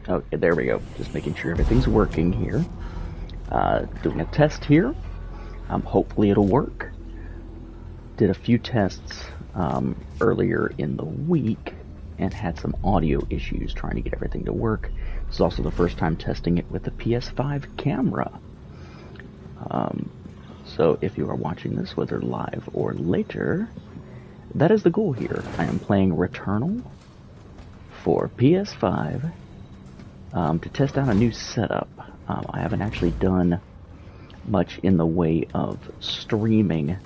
Okay, there we go. Just making sure everything's working here. Doing a test here. Hopefully it'll work. Did a few tests earlier in the week and had some audio issues trying to get everything to work. This is also the first time testing it with the PS5 camera. So if you are watching this, whether live or later, that is the goal here. I am playing Returnal for PS5 to test out a new setup. I haven't actually done much in the way of streaming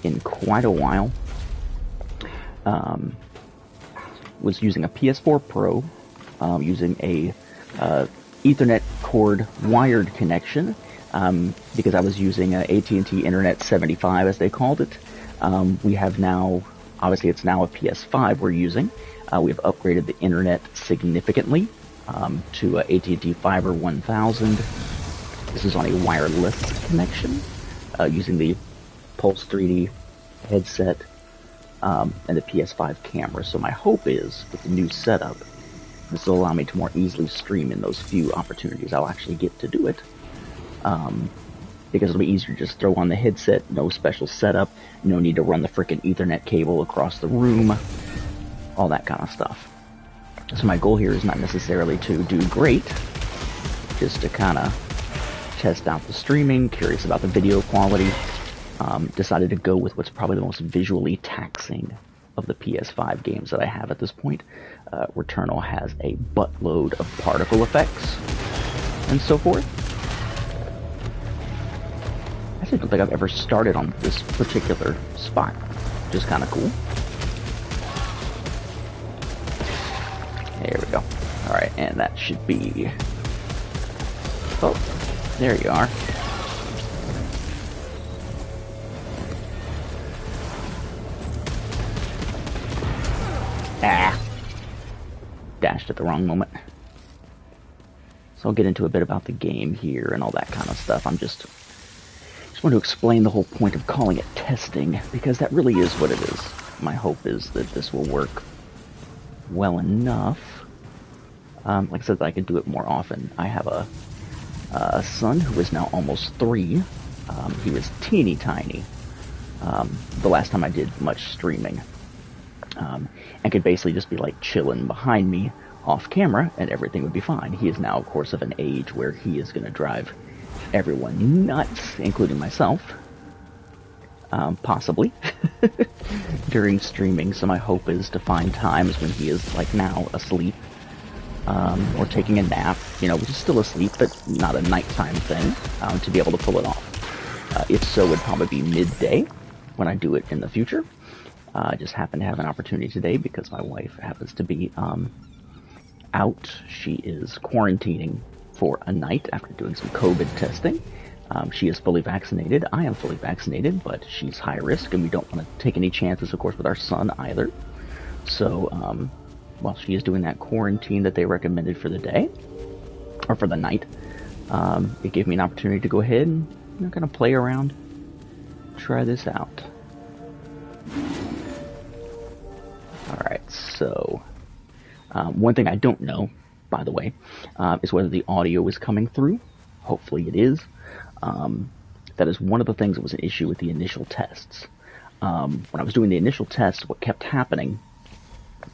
in quite a while. Was using a PS4 Pro, using a Ethernet cord wired connection, because I was using a AT&T Internet 75 as they called it. We have now, obviously it's now a PS5 we're using. We've upgraded the internet significantly to a AT&T Fiber 1000. This is on a wireless connection, using the Pulse 3D headset and the PS5 camera. So my hope is, with the new setup, this will allow me to more easily stream in those few opportunities I'll actually get to do it. Because it'll be easier to just throw on the headset, no special setup, no need to run the frickin' Ethernet cable across the room, all that kind of stuff. So my goal here is not necessarily to do great, just to kind of test out the streaming, curious about the video quality. Decided to go with what's probably the most visually taxing of the PS5 games that I have at this point. Returnal has a buttload of particle effects and so forth. I actually don't think I've ever started on this particular spot, which is kind of cool. There we go. Alright, and that should be... Oh, there you are. Ah! Dashed at the wrong moment. So I'll get into a bit about the game here and all that kind of stuff. I just want to explain the whole point of calling it testing, because that really is what it is. My hope is that this will work well enough. Like I said, I can do it more often. I have a son who is now almost 3. He was teeny tiny the last time I did much streaming. And could basically just be like chilling behind me off camera and everything would be fine. He is now, of course, of an age where he is going to drive everyone nuts, including myself, possibly, during streaming. So my hope is to find times when he is, like now, asleep, or taking a nap, which is still asleep, but not a nighttime thing, to be able to pull it off. If so, it would probably be midday when I do it in the future. I just happen to have an opportunity today because my wife happens to be out. She is quarantining for a night after doing some COVID testing. She is fully vaccinated. I am fully vaccinated, but she's high risk, and we don't want to take any chances, of course, with our son either. So, while she is doing that quarantine that they recommended for the day, or for the night, it gave me an opportunity to go ahead and kind of play around, try this out. Alright, so one thing I don't know, by the way, is whether the audio is coming through. Hopefully it is. That is one of the things that was an issue with the initial tests. When I was doing the initial tests, what kept happening,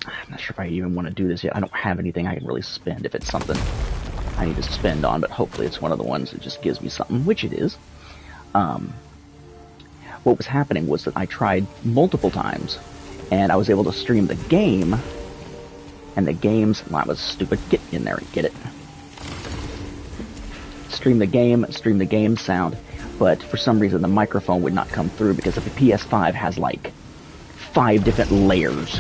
I'm not sure if I even want to do this yet. I don't have anything I can really spend if it's something I need to spend on, but hopefully it's one of the ones that just gives me something, which it is. What was happening was that I tried multiple times, and I was able to stream the game, and the games, well, I was stupid, get in there and get it. Stream the game sound, but for some reason the microphone would not come through because the PS5 has like 5 different layers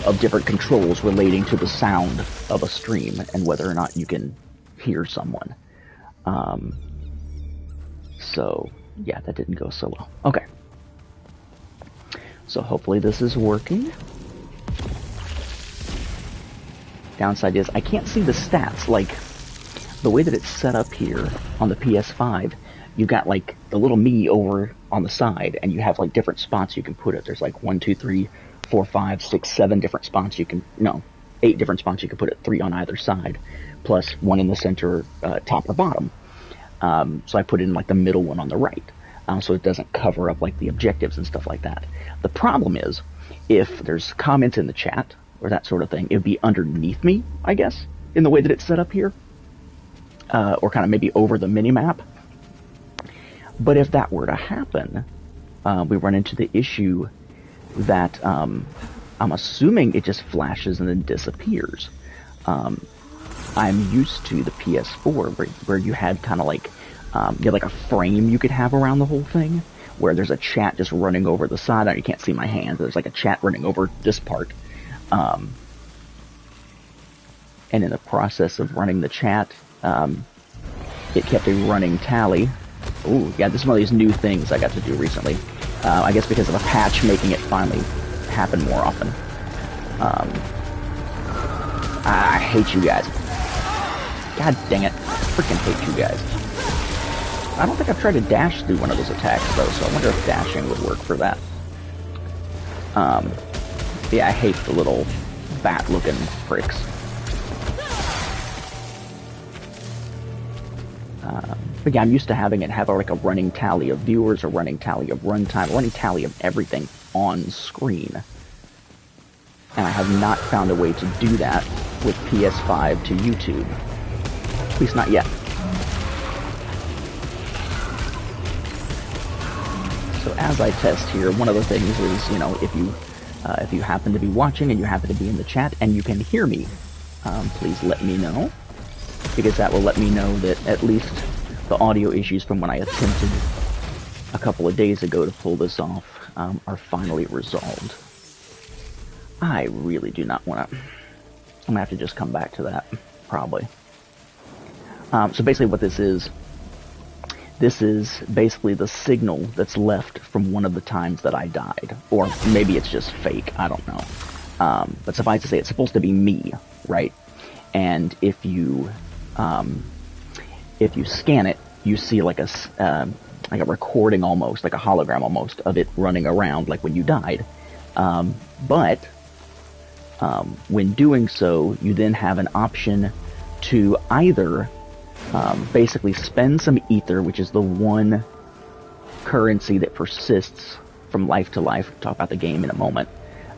of different controls relating to the sound of a stream and whether or not you can hear someone. So, yeah, that didn't go so well. Okay. So hopefully this is working. Downside is I can't see the stats. Like, the way that it's set up here on the PS5, you got like the little me over on the side, and you have like different spots you can put it. There's like 1, 2, 3, 4, 5, 6, 7 different spots you can, no, 8 different spots you could put it, 3 on either side, plus 1 in the center, top or bottom. So I put in like the middle one on the right, so it doesn't cover up like the objectives and stuff like that. The problem is, if there's comments in the chat or that sort of thing, it would be underneath me, I guess, in the way that it's set up here, or kind of maybe over the mini-map. But if that were to happen, we run into the issue that I'm assuming it just flashes and then disappears. I'm used to the PS4 where you had kind of like, you had like a frame you could have around the whole thing, where there's a chat just running over the side. Now you can't see my hand, but there's like a chat running over this part. And in the process of running the chat, it kept a running tally. Ooh, yeah, this is one of these new things I got to do recently. I guess because of a patch making it finally happen more often. I hate you guys. God dang it. I freaking hate you guys. I don't think I've tried to dash through one of those attacks, though, so I wonder if dashing would work for that. Yeah, I hate the little bat-looking pricks. But yeah, I'm used to having it have like a running tally of viewers, a running tally of runtime, a running tally of everything on screen. And I have not found a way to do that with PS5 to YouTube. At least not yet. So as I test here, one of the things is, you know, if you happen to be watching and you happen to be in the chat and you can hear me, please let me know, because that will let me know that at least the audio issues from when I attempted a couple of days ago to pull this off are finally resolved. I really do not want to. I'm gonna have to just come back to that, probably. So basically what this is basically the signal that's left from one of the times that I died. Or maybe it's just fake, I don't know. But suffice to say, it's supposed to be me, right? And if you scan it, you see like a recording almost, like a hologram almost, of it running around like when you died. But when doing so, you then have an option to either basically spend some ether, which is the one currency that persists from life to life. We'll talk about the game in a moment.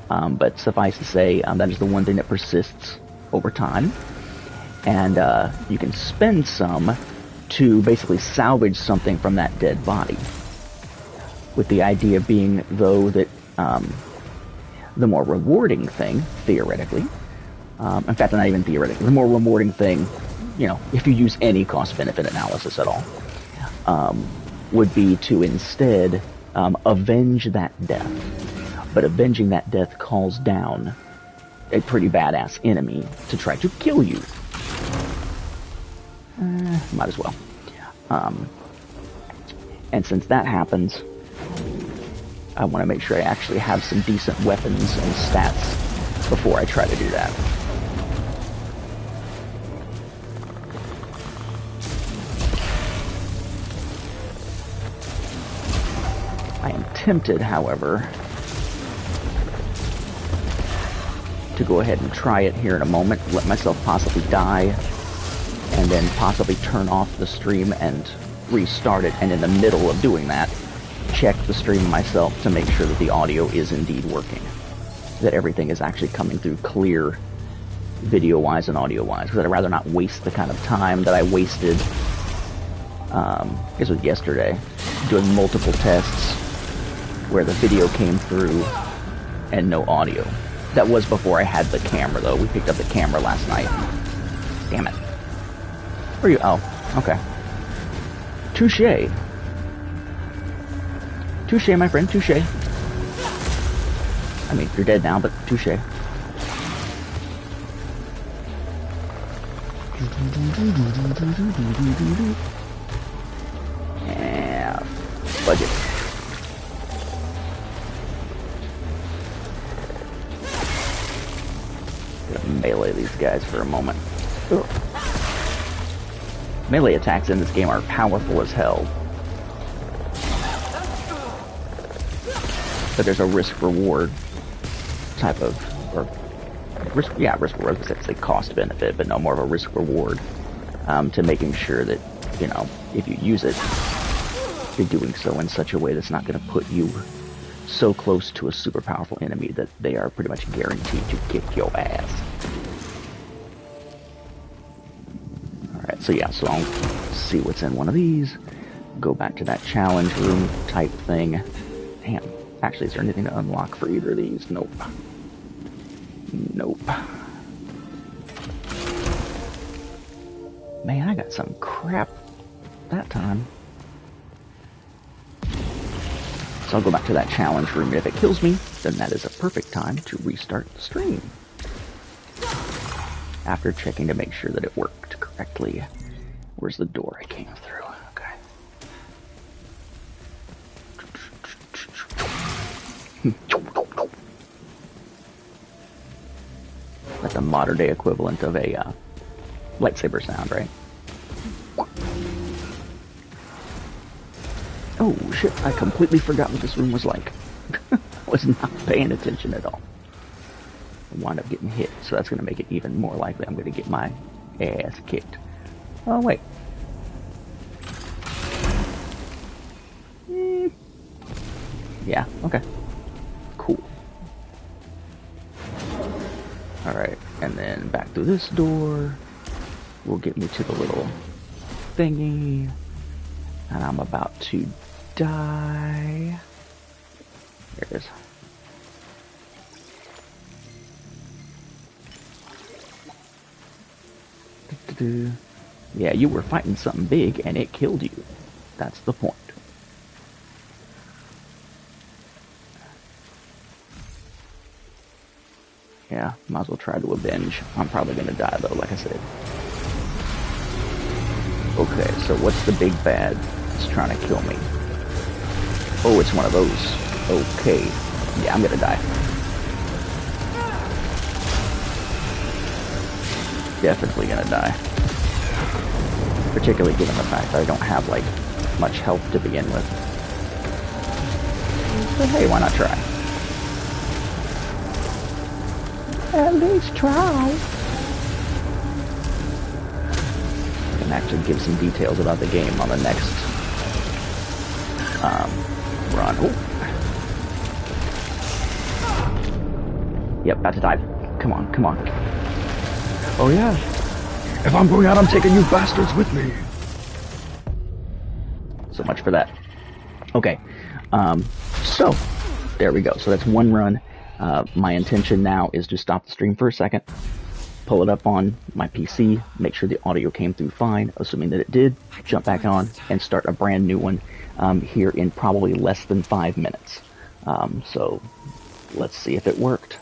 But suffice to say, that is the one thing that persists over time. And you can spend some to basically salvage something from that dead body. With the idea being, though, that the more rewarding thing, theoretically, in fact, not even theoretically, the more rewarding thing, you know, if you use any cost-benefit analysis at all, would be to instead avenge that death. But avenging that death calls down a pretty badass enemy to try to kill you. Might as well. And since that happens, I want to make sure I actually have some decent weapons and stats before I try to do that. I am tempted, however, to go ahead and try it here in a moment, let myself possibly die, and then possibly turn off the stream and restart it, and in the middle of doing that, check the stream myself to make sure that the audio is indeed working, that everything is actually coming through clear video-wise and audio-wise, because I'd rather not waste the kind of time that I wasted, I guess it was yesterday, doing multiple tests where the video came through and no audio. That was before I had the camera, though. We picked up the camera last night. Damn it. Where are you? Oh, okay. Touché. Touché, my friend, touché. I mean, you're dead now, but touché. Yeah, budget. Gonna melee these guys for a moment. Ugh. Melee attacks in this game are powerful as hell. But there's a risk-reward type of, or risk reward, because it's a cost benefit, but no more of a risk reward, to making sure that, you know, if you use it, you're doing so in such a way that's not going to put you so close to a super powerful enemy that they are pretty much guaranteed to kick your ass. Alright, so yeah, so I'll see what's in one of these, go back to that challenge room type thing. Damn, actually, is there anything to unlock for either of these? Nope. Nope. Man, I got some crap that time. So I'll go back to that challenge room, and if it kills me, then that is a perfect time to restart the stream. After checking to make sure that it worked correctly. Where's the door I came through? Okay. That's a modern day equivalent of a lightsaber sound, right? Oh shit, I completely forgot what this room was like. I was not paying attention at all. I wound up getting hit, so that's going to make it even more likely I'm going to get my ass kicked. Oh, wait. Yeah, okay. Cool. Alright, and then back through this door will get me to the little thingy. And I'm about to die. There it is. Yeah, you were fighting something big and it killed you. That's the point. Yeah, might as well try to avenge. I'm probably gonna die though, like I said. Okay, so what's the big bad that's trying to kill me? Oh, it's one of those. Okay. Yeah, I'm gonna die. Definitely gonna die. Particularly given the fact that I don't have, like, much health to begin with. But hey, why not try? At least try. I can actually give some details about the game on the next run. Oh. Yep, about to die. Come on, come on. Oh yeah. If I'm going out, I'm taking you bastards with me. So much for that. Okay. So there we go. So that's one run. My intention now is to stop the stream for a second, pull it up on my PC, make sure the audio came through fine, assuming that it did, jump back on, and start a brand new one here in probably less than 5 minutes. So let's see if it worked.